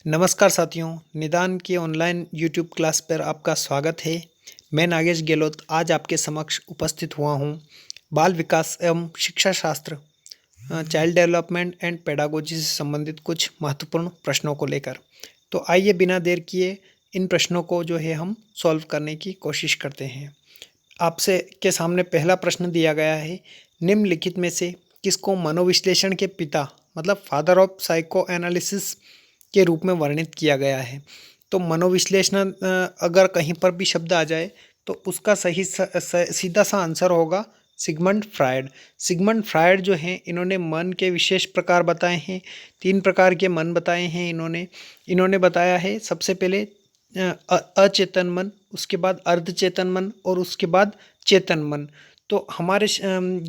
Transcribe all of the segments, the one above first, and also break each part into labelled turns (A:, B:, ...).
A: नमस्कार साथियों, निदान की ऑनलाइन यूट्यूब क्लास पर आपका स्वागत है। मैं नागेश गहलोत आज आपके समक्ष उपस्थित हुआ हूँ बाल विकास एवं शिक्षा शास्त्र चाइल्ड डेवलपमेंट एंड पेडागोजी से संबंधित कुछ महत्वपूर्ण प्रश्नों को लेकर। तो आइए बिना देर किए इन प्रश्नों को जो है हम सॉल्व करने की कोशिश करते हैं। आपसे के सामने पहला प्रश्न दिया गया है, निम्नलिखित में से किसको मनोविश्लेषण के पिता मतलब फादर ऑफ साइको एनालिसिस के रूप में वर्णित किया गया है। तो मनोविश्लेषण अगर कहीं पर भी शब्द आ जाए तो उसका सीधा सा आंसर होगा सिगमंड फ्रायड। सिगमंड फ्रायड जो हैं इन्होंने मन के विशेष प्रकार बताए हैं। 3 प्रकार के मन बताए हैं इन्होंने बताया है सबसे पहले अचेतन मन, उसके बाद अर्धचेतन मन और उसके बाद चेतन मन। तो हमारे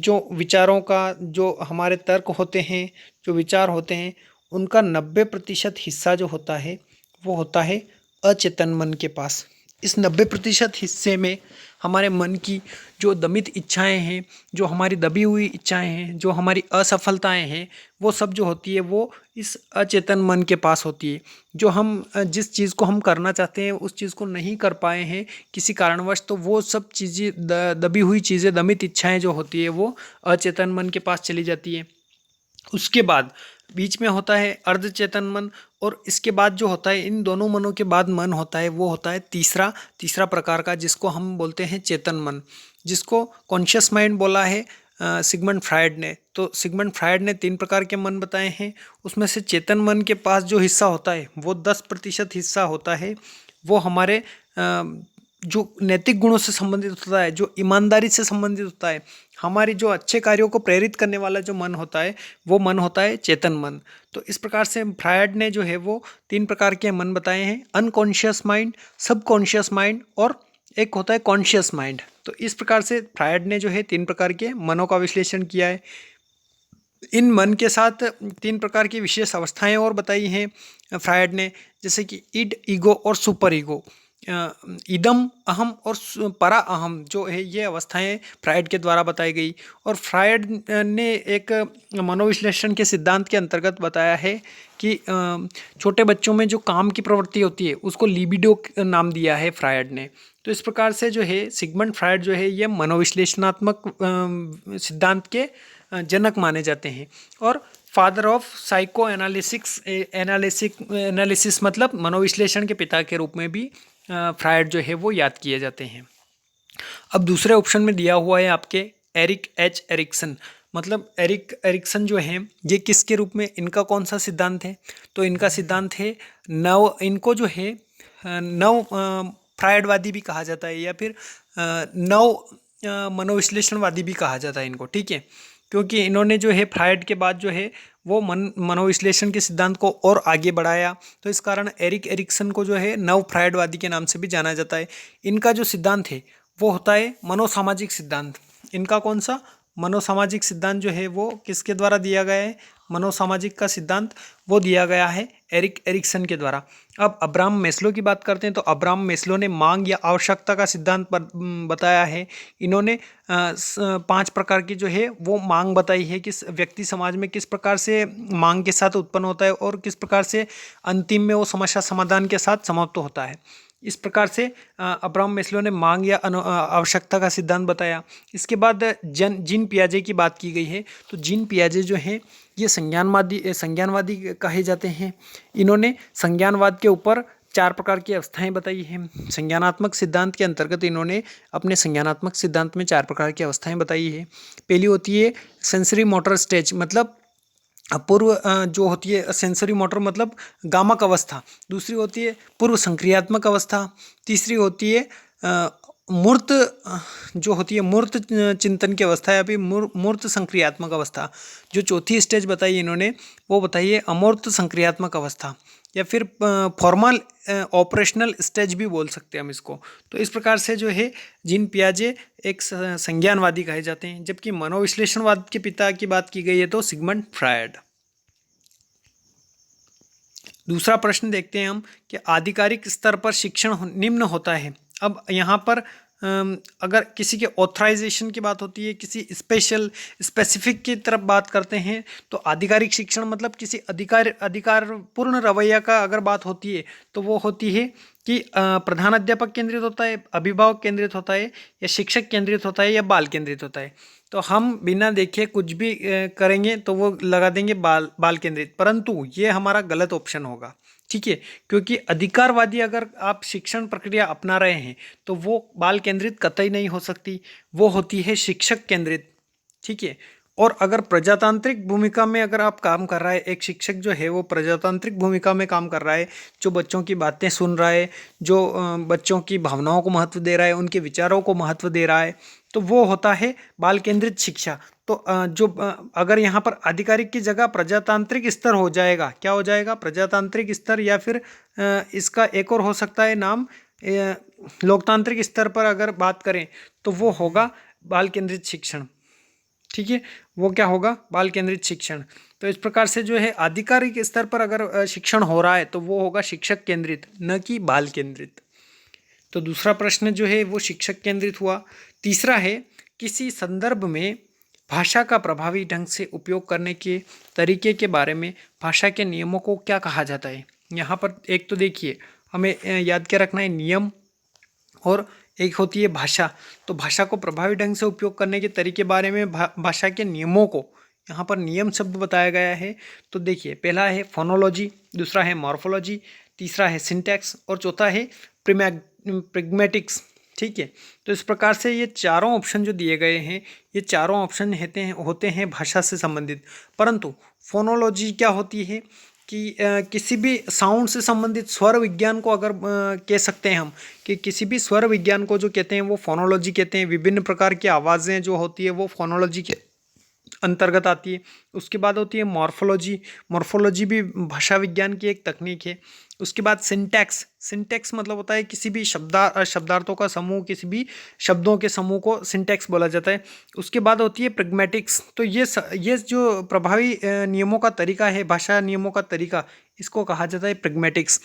A: जो विचारों का जो हमारे तर्क होते हैं, जो विचार होते हैं, उनका 90% हिस्सा जो होता है वो होता है अचेतन मन के पास। इस 90% हिस्से में हमारे मन की जो दमित इच्छाएं हैं, जो हमारी दबी हुई इच्छाएं हैं, जो हमारी असफलताएं हैं, वो सब जो होती है वो इस अचेतन मन के पास होती है। जो हम जिस चीज़ को हम करना चाहते हैं उस चीज़ को नहीं कर पाए हैं किसी कारणवश, तो वो सब चीज़ें दबी हुई चीज़ें, दमित इच्छाएं जो होती है वो अचेतन मन के पास चली जाती है। उसके बाद बीच में होता है अर्धचेतन मन, और इसके बाद जो होता है इन दोनों मनों के बाद मन होता है वो होता है तीसरा प्रकार का, जिसको हम बोलते हैं चेतन मन, जिसको कॉन्शियस माइंड बोला है सिगमंड फ्रायड ने। तो सिगमंड फ्रायड ने 3 प्रकार के मन बताए हैं। उसमें से चेतन मन के पास जो हिस्सा होता है वो 10% हिस्सा होता है। वो हमारे जो नैतिक गुणों से संबंधित होता है, जो ईमानदारी से संबंधित होता है, हमारी जो अच्छे कार्यों को प्रेरित करने वाला जो मन होता है वो मन होता है चेतन मन। तो इस प्रकार से फ्रायड ने जो है वो 3 प्रकार के मन बताए हैं, अनकॉन्शियस माइंड, सबकॉन्शियस माइंड और एक होता है कॉन्शियस माइंड। तो इस प्रकार से फ्रायड ने जो है 3 प्रकार के मनों का विश्लेषण किया है। इन मन के साथ 3 प्रकार की विशेष अवस्थाएं और बताई हैं फ्रायड ने, जैसे कि इड, ईगो और सुपर ईगो। इदम, अहम और परा अहम जो है ये अवस्थाएं फ्रायड के द्वारा बताई गई। और फ्रायड ने एक मनोविश्लेषण के सिद्धांत के अंतर्गत बताया है कि छोटे बच्चों में जो काम की प्रवृत्ति होती है उसको लिबिडो नाम दिया है फ्रायड ने। तो इस प्रकार से जो है सिगमंड फ्रायड जो है ये मनोविश्लेषणात्मक सिद्धांत के जनक माने जाते हैं। और फादर ऑफ साइको एनालिसिस मतलब मनोविश्लेषण के पिता के रूप में भी फ्रायड जो है वो याद किए जाते हैं। अब दूसरे ऑप्शन में दिया हुआ है आपके एरिक एच एरिक्सन। मतलब एरिक एरिक्सन जो है ये किसके रूप में, इनका कौन सा सिद्धांत है? तो इनका सिद्धांत है इनको जो है नव फ्रायडवादी भी कहा जाता है, या फिर नव मनोविश्लेषणवादी भी कहा जाता है इनको, ठीक है। क्योंकि इन्होंने जो है फ्रायड के बाद जो है वो मनोविश्लेषण के सिद्धांत को और आगे बढ़ाया, तो इस कारण एरिक एरिक्सन को जो है नव फ्रायडवादी के नाम से भी जाना जाता है। इनका जो सिद्धांत है वो होता है मनोसामाजिक सिद्धांत। इनका कौन सा मनोसामाजिक सिद्धांत जो है वो किसके द्वारा दिया गया है? मनोसामाजिक का सिद्धांत वो दिया गया है एरिक एरिक्सन के द्वारा। अब अब्राहम मेस्लो की बात करते हैं तो अब्राहम मेस्लो ने मांग या आवश्यकता का सिद्धांत बताया है। इन्होंने 5 प्रकार की जो है वो मांग बताई है कि व्यक्ति समाज में किस प्रकार से मांग के साथ उत्पन्न होता है और किस प्रकार से अंतिम में वो समस्या समाधान के साथ समाप्त होता है। इस प्रकार से अब्राहम मेस्लो ने मांग या आवश्यकता का सिद्धांत बताया। इसके बाद जीन पियाजे की बात की गई है। तो जीन पियाजे जो हैं ये संज्ञानवादी कहे जाते हैं। इन्होंने संज्ञानवाद के ऊपर 4 प्रकार की अवस्थाएं बताई हैं। संज्ञानात्मक सिद्धांत के अंतर्गत इन्होंने अपने संज्ञानात्मक सिद्धांत में 4 प्रकार की अवस्थाएं बताई है। पहली होती है सेंसरी मोटर स्टेज, मतलब पूर्व जो होती है सेंसरी मोटर मतलब गामक अवस्था। दूसरी होती है पूर्व संक्रियात्मक अवस्था। तीसरी होती है मूर्त जो होती है मूर्त चिंतन की अवस्था या फिर मूर्त संक्रियात्मक अवस्था। जो चौथी स्टेज बताई इन्होंने वो बताई है अमूर्त संक्रियात्मक अवस्था, या फिर फॉर्मल ऑपरेशनल स्टेज भी बोल सकते हैं हम इसको। तो इस प्रकार से जो है जीन पियाजे एक संज्ञानवादी कहे जाते हैं, जबकि मनोविश्लेषणवाद के पिता की बात की गई है तो सिगमंड फ्रायड। दूसरा प्रश्न देखते हैं हम कि आधिकारिक स्तर पर शिक्षण निम्न होता है। अब यहाँ पर अगर किसी के ऑथराइजेशन की बात होती है, किसी स्पेसिफिक की तरफ बात करते हैं, तो आधिकारिक शिक्षण मतलब किसी अधिकार पूर्ण रवैया का अगर बात होती है तो वो होती है कि प्रधान अध्यापक केंद्रित होता है, अभिभावक केंद्रित होता है, या शिक्षक केंद्रित होता है, या बाल केंद्रित होता है। तो हम बिना देखे कुछ भी करेंगे तो वो लगा देंगे बाल केंद्रित, परंतु ये हमारा गलत ऑप्शन होगा। ठीक है, क्योंकि अधिकारवादी अगर आप शिक्षण प्रक्रिया अपना रहे हैं तो वो बाल केंद्रित कतई नहीं हो सकती, वो होती है शिक्षक केंद्रित। ठीक है, और अगर प्रजातांत्रिक भूमिका में अगर आप काम कर रहा है, एक शिक्षक जो है वो प्रजातांत्रिक भूमिका में काम कर रहा है, जो बच्चों की बातें सुन रहा है, जो बच्चों की भावनाओं को महत्व दे रहा है, उनके विचारों को महत्व दे रहा है, तो वो होता है बाल केंद्रित शिक्षा। तो अगर यहाँ पर आधिकारिक की जगह प्रजातांत्रिक स्तर हो जाएगा, क्या हो जाएगा, प्रजातांत्रिक स्तर, या फिर इसका एक और हो सकता है नाम, लोकतांत्रिक स्तर पर अगर बात करें तो वो होगा बाल केंद्रित शिक्षण। ठीक है, वो क्या होगा, बाल केंद्रित शिक्षण। तो इस प्रकार से जो है आधिकारिक स्तर पर अगर शिक्षण हो रहा है तो वो होगा शिक्षक केंद्रित, न कि बाल केंद्रित। तो दूसरा प्रश्न जो है वो शिक्षक केंद्रित हुआ। तीसरा है, किसी संदर्भ में भाषा का प्रभावी ढंग से उपयोग करने के तरीके के बारे में भाषा के नियमों को क्या कहा जाता है। यहाँ पर एक तो देखिए हमें याद क्या रखना है, नियम, और एक होती है भाषा। तो भाषा को प्रभावी ढंग से उपयोग करने के तरीके बारे में भाषा के नियमों को यहाँ पर नियम शब्द बताया गया है। तो देखिए, पहला है फोनोलॉजी, दूसरा है मॉर्फोलॉजी, तीसरा है सिंटैक्स, और चौथा है प्रिग्मेटिक्स। ठीक है, तो इस प्रकार से ये चारों ऑप्शन जो दिए गए हैं, ये चारों ऑप्शन होते हैं भाषा से संबंधित। परंतु फोनोलॉजी क्या होती है कि किसी भी साउंड से संबंधित स्वर विज्ञान को अगर कह सकते हैं हम, कि किसी भी स्वर विज्ञान को जो कहते हैं वो फोनोलॉजी कहते हैं। विभिन्न प्रकार की आवाज़ें जो होती है वो फोनोलॉजी के अंतर्गत आती है। उसके बाद होती है मॉर्फोलॉजी, मॉर्फोलॉजी भी भाषा विज्ञान की एक तकनीक है। उसके बाद सिंटैक्स, सिंटैक्स मतलब होता है किसी भी शब्दार्थों का समूह, किसी भी शब्दों के समूह को सिंटैक्स बोला जाता है। उसके बाद होती है प्रिग्मेटिक्स। तो ये जो प्रभावी नियमों का तरीका है, भाषा नियमों का तरीका, इसको कहा जाता है प्रिग्मेटिक्स।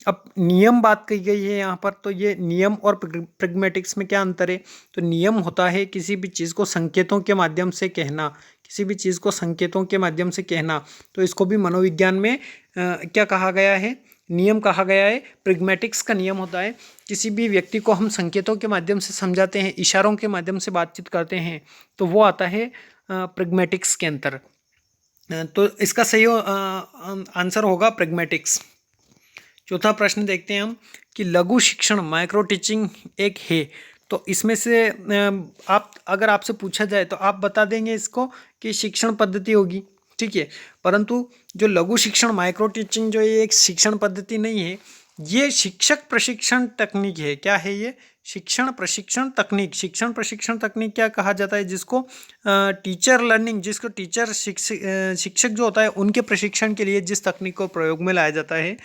A: अब नियम बात कही गई है यहाँ पर, तो ये नियम और प्रिग्मेटिक्स में क्या अंतर है। तो नियम होता है किसी भी चीज़ को संकेतों के माध्यम से कहना, किसी भी चीज़ को संकेतों के माध्यम से कहना। तो इसको भी मनोविज्ञान में क्या कहा गया है, नियम कहा गया है। प्रिग्मेटिक्स का नियम होता है किसी भी व्यक्ति को हम संकेतों के माध्यम से समझाते हैं, इशारों के माध्यम से बातचीत करते हैं, तो वो आता है प्रिग्मेटिक्स के अंतर। तो इसका सही आंसर होगा प्रिग्मेटिक्स। चौथा प्रश्न देखते हैं हम कि लघु शिक्षण माइक्रो टीचिंग एक है। तो इसमें से आप अगर आपसे पूछा जाए तो आप बता देंगे इसको कि शिक्षण पद्धति होगी। ठीक है, परंतु जो लघु शिक्षण माइक्रो टीचिंग जो ये एक शिक्षण पद्धति नहीं है, ये शिक्षक प्रशिक्षण तकनीक है। क्या है ये, शिक्षण प्रशिक्षण तकनीक। शिक्षण प्रशिक्षण तकनीक क्या कहा जाता है, जिसको टीचर लर्निंग, जिसको टीचर शिक्षक जो होता है उनके प्रशिक्षण के लिए जिस तकनीक को प्रयोग में लाया जाता है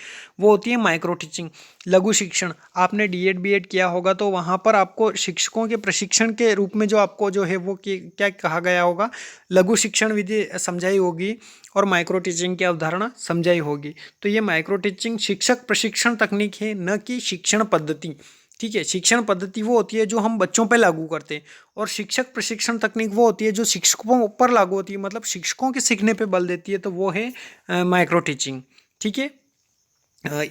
A: वो होती है माइक्रो टीचिंग। लघु शिक्षण, आपने डीएड बीएड किया होगा तो वहाँ पर आपको शिक्षकों के प्रशिक्षण के रूप में जो आपको जो है वो क्या कहा गया होगा, लघु शिक्षण विधि समझाई होगी और माइक्रो टीचिंग की अवधारणा समझाई होगी। तो ये माइक्रो टीचिंग शिक्षक प्रशिक्षण तकनीक है, न कि शिक्षण पद्धति। ठीक है, शिक्षण पद्धति वो होती है जो हम बच्चों पे लागू करते हैं, और शिक्षक प्रशिक्षण तकनीक वो होती है जो शिक्षकों पर लागू होती है, मतलब शिक्षकों के सीखने पे बल देती है, तो वो है माइक्रो टीचिंग। ठीक है,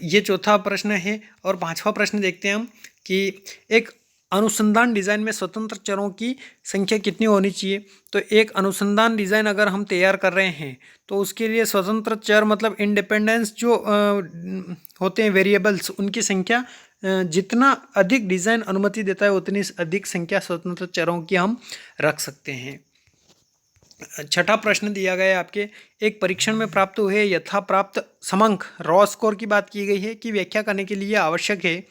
A: ये चौथा प्रश्न है। और पांचवा प्रश्न देखते हैं हम कि एक अनुसंधान डिज़ाइन में स्वतंत्र चरों की संख्या कितनी होनी चाहिए। तो एक अनुसंधान डिज़ाइन अगर हम तैयार कर रहे हैं तो उसके लिए स्वतंत्र चर मतलब इंडिपेंडेंस जो होते हैं वेरिएबल्स, उनकी संख्या जितना अधिक डिज़ाइन अनुमति देता है उतनी अधिक संख्या स्वतंत्र चरों की हम रख सकते हैं। छठा प्रश्न दिया गया है आपके, एक परीक्षण में प्राप्त हुए यथा प्राप्त समांक रॉ स्कोर की बात की गई है कि व्याख्या करने के लिए आवश्यक है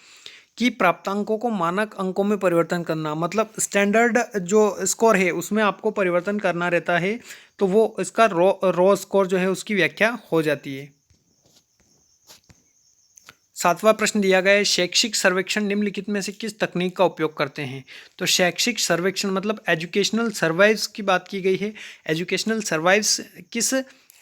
A: कि प्राप्तांकों को मानक अंकों में परिवर्तन करना, मतलब स्टैंडर्ड जो स्कोर है उसमें आपको परिवर्तन करना रहता है, तो वो इसका रॉ स्कोर जो है उसकी व्याख्या हो जाती है। सातवां प्रश्न दिया गया है, शैक्षिक सर्वेक्षण निम्नलिखित में से किस तकनीक का उपयोग करते हैं। तो शैक्षिक सर्वेक्षण मतलब एजुकेशनल सर्वाइव्स की बात की गई है। एजुकेशनल सर्वाइव्स किस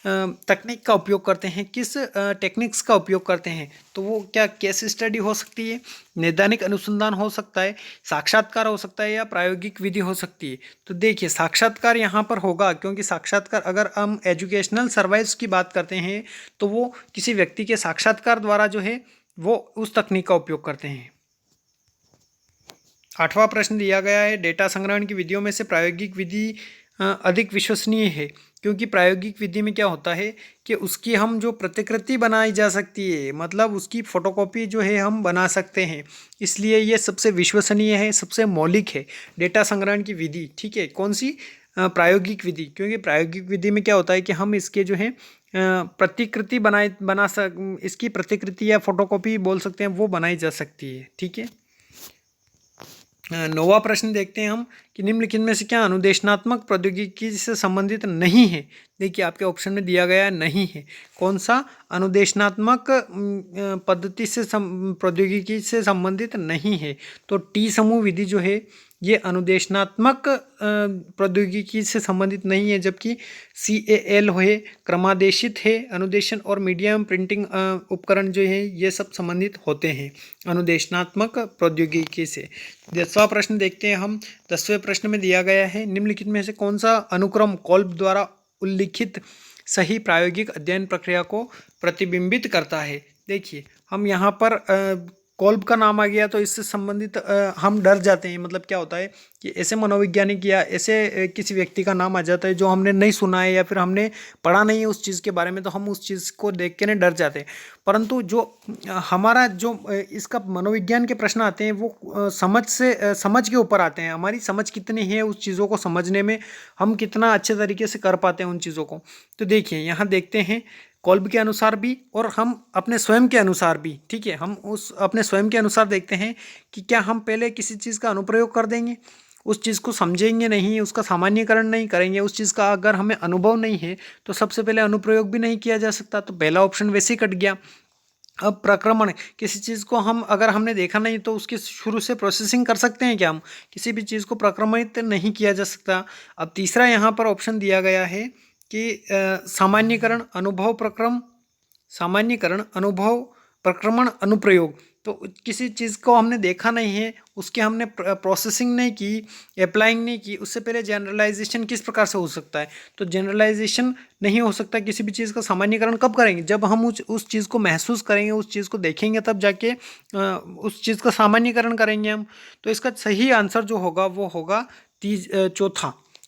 A: तकनीक का उपयोग करते हैं, किस टेक्निक्स का उपयोग करते हैं, तो वो क्या केस स्टडी हो सकती है, नैदानिक अनुसंधान हो सकता है, साक्षात्कार हो सकता है, या प्रायोगिक विधि हो सकती है। तो देखिए साक्षात्कार यहाँ पर होगा, क्योंकि साक्षात्कार अगर हम एजुकेशनल सर्वाइव्स की बात करते हैं तो वो किसी व्यक्ति के साक्षात्कार द्वारा जो है वो उस तकनीक का उपयोग करते हैं। 8वां प्रश्न दिया गया है, डेटा संग्रहण की विधियों में से प्रायोगिक विधि अधिक विश्वसनीय है, क्योंकि प्रायोगिक विधि में क्या होता है कि उसकी हम जो प्रतिकृति बनाई जा सकती है, मतलब उसकी फोटोकॉपी जो है हम बना सकते हैं, इसलिए ये सबसे विश्वसनीय है, सबसे मौलिक है डेटा संग्रहण की विधि। ठीक है, कौन सी? प्रायोगिक विधि, क्योंकि प्रायोगिक विधि में क्या होता है कि हम इसके जो है प्रतिकृति इसकी प्रतिकृति या फोटोकॉपी बोल सकते हैं, वो बनाई जा सकती है। ठीक है, 9वां प्रश्न देखते हैं हम कि निम्नलिखित में से क्या अनुदेशनात्मक प्रौद्योगिकी से संबंधित नहीं है। देखिए आपके ऑप्शन में दिया गया नहीं है, कौन सा? अनुदेशनात्मक पद्धति से प्रौद्योगिकी से संबंधित नहीं है। तो टी समूह विधि जो है ये अनुदेशनात्मक प्रौद्योगिकी से संबंधित नहीं है, जबकि CAL है, क्रमादेशित है अनुदेशन, और मीडियम प्रिंटिंग उपकरण जो है ये सब संबंधित होते हैं अनुदेशनात्मक प्रौद्योगिकी से। 10वां प्रश्न देखते हैं हम। 10वें प्रश्न में दिया गया है, निम्नलिखित में से कौन सा अनुक्रम कोल्ब द्वारा उल्लिखित सही प्रायोगिक अध्ययन प्रक्रिया को प्रतिबिंबित करता है। देखिए हम यहाँ पर कोल्ब का नाम आ गया तो इससे संबंधित हम डर जाते हैं, मतलब क्या होता है कि ऐसे मनोवैज्ञानिक या ऐसे किसी व्यक्ति का नाम आ जाता है जो हमने नहीं सुना है या फिर हमने पढ़ा नहीं है उस चीज़ के बारे में, तो हम उस चीज़ को देख के ना डर जाते हैं। परंतु जो हमारा जो इसका मनोविज्ञान के प्रश्न आते हैं वो समझ के ऊपर आते हैं, हमारी समझ कितनी है उस चीज़ों को समझने में, हम कितना अच्छे तरीके से कर पाते हैं उन चीज़ों को। तो देखिए यहाँ देखते हैं कोल्ब के अनुसार भी और हम अपने स्वयं के अनुसार भी। ठीक है, हम उस अपने स्वयं के अनुसार देखते हैं कि क्या हम पहले किसी चीज़ का अनुप्रयोग कर देंगे, उस चीज़ को समझेंगे नहीं, उसका सामान्यकरण नहीं करेंगे, उस चीज़ का अगर हमें अनुभव नहीं है तो सबसे पहले अनुप्रयोग भी नहीं किया जा सकता, तो पहला ऑप्शन वैसे ही कट गया। अब प्रक्रमण, किसी चीज़ को हम अगर हमने देखा नहीं तो उसकी शुरू से प्रोसेसिंग कर सकते हैं क्या? हम किसी भी चीज़ को प्रक्रमित नहीं किया जा सकता। अब तीसरा यहाँ पर ऑप्शन दिया गया है कि सामान्यकरण, अनुभव प्रक्रमण अनुप्रयोग। तो किसी चीज़ को हमने देखा नहीं है, उसके हमने प्रोसेसिंग नहीं की, अप्लाइंग नहीं की, उससे पहले जनरलाइजेशन किस प्रकार से हो सकता है? तो जनरलाइजेशन नहीं हो सकता किसी भी चीज़ का सामान्यकरण कब करेंगे? जब हम उस चीज़ को महसूस करेंगे, उस चीज़ को देखेंगे, तब जाके उस चीज़ का सामान्यकरण करेंगे हम। तो इसका सही आंसर जो होगा वो होगा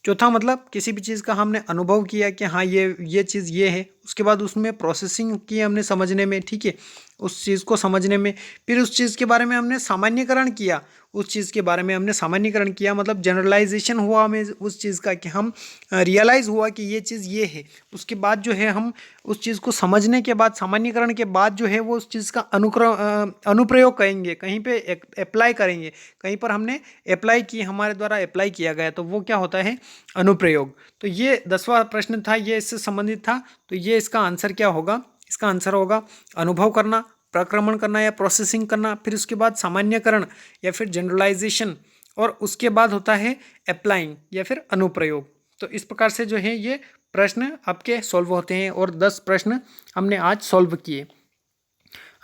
A: चौथा मतलब किसी भी चीज़ का हमने अनुभव किया कि हाँ ये चीज़ ये है, उसके बाद उसमें प्रोसेसिंग की हमने समझने में। ठीक है, उस चीज़ को समझने में, फिर उस चीज़ के बारे में हमने सामान्यकरण किया, उस चीज़ के बारे में हमने सामान्यकरण किया, मतलब जनरलाइजेशन हुआ हमें उस चीज़ का कि हम रियलाइज़ हुआ कि ये चीज़ ये है। उसके बाद जो है हम उस चीज़ को समझने के बाद, सामान्यकरण के बाद जो है वो उस चीज़ का अनुप्रयोग करेंगे, कहीं पे अप्लाई करेंगे, कहीं पर हमने अप्लाई की, हमारे द्वारा अप्लाई किया गया, तो वो क्या होता है? अनुप्रयोग। तो ये 10वां प्रश्न था, ये इससे संबंधित था। तो ये इसका आंसर क्या होगा? इसका आंसर होगा अनुभव करना, प्रक्रमण करना या प्रोसेसिंग करना, फिर उसके बाद सामान्यकरण या फिर जनरलाइजेशन, और उसके बाद होता है अप्लाइंग या फिर अनुप्रयोग। तो इस प्रकार से जो है ये प्रश्न आपके सॉल्व होते हैं, और 10 प्रश्न हमने आज सॉल्व किए।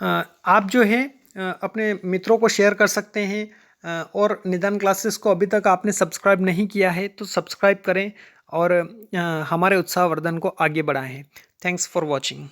A: आप जो है अपने मित्रों को शेयर कर सकते हैं, और निदान क्लासेस को अभी तक आपने सब्सक्राइब नहीं किया है तो सब्सक्राइब करें और हमारे उत्साहवर्धन को आगे बढ़ाएं। Thanks for watching.